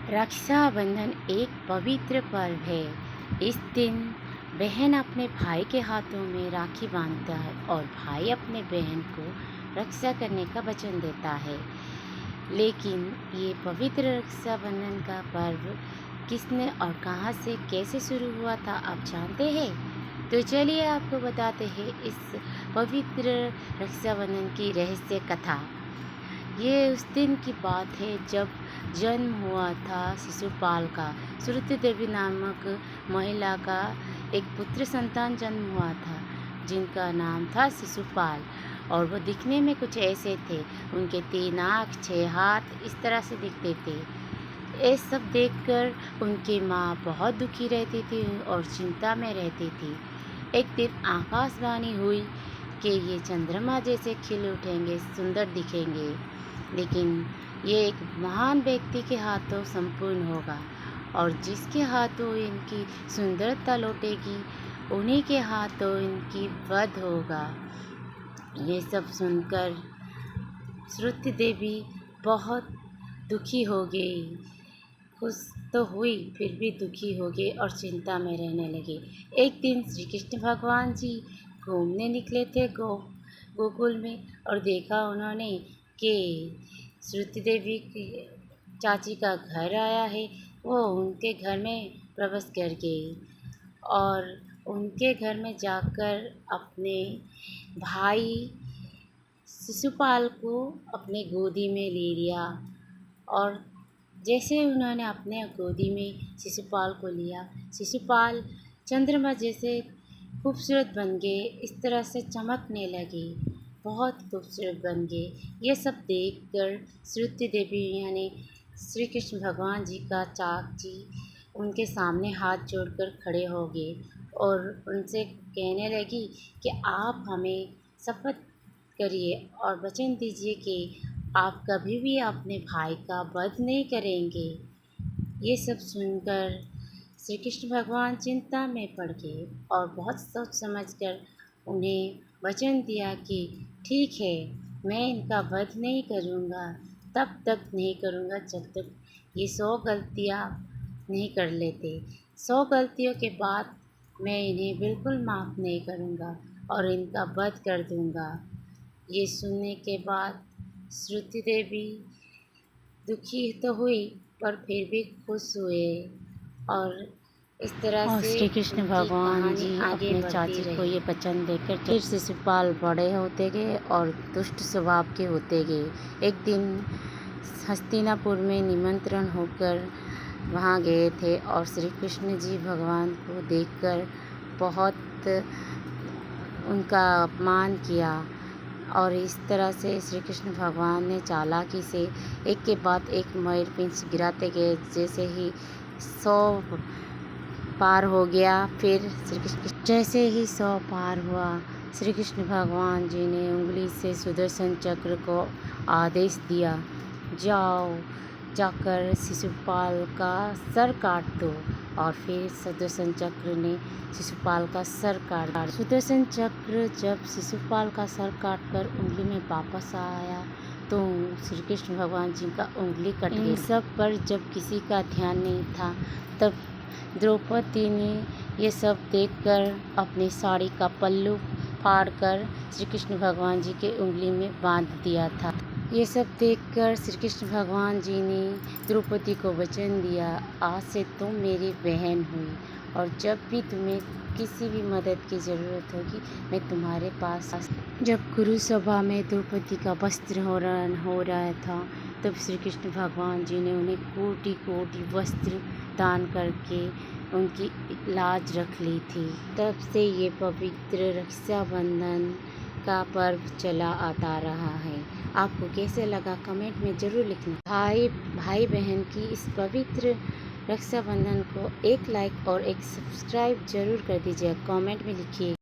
रक्षाबंधन एक पवित्र पर्व है। इस दिन बहन अपने भाई के हाथों में राखी बांधता है और भाई अपने बहन को रक्षा करने का वचन देता है। लेकिन ये पवित्र रक्षाबंधन का पर्व किसने और कहां से कैसे शुरू हुआ था, आप जानते हैं? तो चलिए आपको बताते हैं इस पवित्र रक्षाबंधन की रहस्य कथा। ये उस दिन की बात है जब जन्म हुआ था शिशुपाल का। श्रुति देवी नामक महिला का एक पुत्र संतान जन्म हुआ था जिनका नाम था शिशुपाल, और वो दिखने में कुछ ऐसे थे। उनके 3 आँख 6 हाथ इस तरह से दिखते थे। ये सब देखकर उनकी माँ बहुत दुखी रहती थी और चिंता में रहती थी। एक दिन आकाशवाणी हुई कि ये चंद्रमा जैसे खिल उठेंगे, सुंदर दिखेंगे, लेकिन ये एक महान व्यक्ति के हाथों संपूर्ण होगा, और जिसके हाथों इनकी सुंदरता लौटेगी उन्हीं के हाथों इनकी वध होगा। ये सब सुनकर श्रुति देवी बहुत दुखी हो गई। खुश तो हुई फिर भी दुखी हो गई और चिंता में रहने लगी। एक दिन श्री कृष्ण भगवान जी घूमने निकले थे गोकुल में, और देखा उन्होंने कि श्रुति देवी की चाची का घर आया है। वो उनके घर में प्रवेश कर गई और उनके घर में जाकर अपने भाई शिशुपाल को अपने गोदी में ले लिया। और जैसे उन्होंने अपने गोदी में शिशुपाल को लिया, शिशुपाल चंद्रमा जैसे खूबसूरत बन गए, इस तरह से चमकने लगे, बहुत खूबसूरत बन गए। ये सब देखकर श्रुति देवी यानी श्री कृष्ण भगवान जी का चाची उनके सामने हाथ जोड़कर खड़े हो गए और उनसे कहने लगी कि आप हमें शपथ करिए और वचन दीजिए कि आप कभी भी अपने भाई का वध नहीं करेंगे। ये सब सुनकर श्री कृष्ण भगवान चिंता में पड़ गए और बहुत सोच समझकर उन्हें वचन दिया कि ठीक है, मैं इनका वध नहीं करूँगा, तब तक नहीं करूँगा जब तक ये 100 गलतियाँ नहीं कर लेते। 100 गलतियों के बाद मैं इन्हें बिल्कुल माफ़ नहीं करूँगा और इनका वध कर दूँगा। ये सुनने के बाद श्रुति देवी दुखी तो हुई पर फिर भी खुश हुए, और इस तरह से श्री कृष्ण भगवान जी आगे अपने चाची को ये वचन देकर फिर शिशुपाल बड़े होते गए और दुष्ट स्वभाव के होते गए। एक दिन हस्तिनापुर में निमंत्रण होकर वहाँ गए थे और श्री कृष्ण जी भगवान को देखकर बहुत उनका अपमान किया, और इस तरह से श्री कृष्ण भगवान ने चालाकी से एक के बाद एक मयूर पिंच गिराते गए। जैसे ही 100 पार हो गया, फिर श्री कृष्ण जैसे ही 100 पार हुआ, श्री कृष्ण भगवान जी ने उंगली से सुदर्शन चक्र को आदेश दिया, जाओ जाकर शिशुपाल का सर काट दो। और फिर सुदर्शन चक्र ने शिशुपाल का सर काट। सुदर्शन चक्र जब शिशुपाल का सर काट कर उंगली में वापस आया तो श्री कृष्ण भगवान जी का उंगली कट गई। इन सब पर जब किसी का ध्यान नहीं था, तब द्रौपदी ने ये सब देखकर अपनी साड़ी का पल्लू फाड़कर श्री कृष्ण भगवान जी के उंगली में बांध दिया था। ये सब देखकर श्री कृष्ण भगवान जी ने द्रौपदी को वचन दिया, आज से तुम मेरी बहन हुई, और जब भी तुम्हें किसी भी मदद की ज़रूरत होगी मैं तुम्हारे पास। जब कुरुसभा में द्रौपदी का वस्त्र हो रहा था, तब श्री कृष्ण भगवान जी ने उन्हें कोटि कोटि वस्त्र दान करके उनकी लाज रख ली थी। तब से ये पवित्र रक्षाबंधन का पर्व चला आता रहा है। आपको कैसे लगा कमेंट में ज़रूर लिखना। भाई बहन की इस पवित्र रक्षाबंधन को एक लाइक और एक सब्सक्राइब ज़रूर कर दीजिए। कमेंट में लिखिए।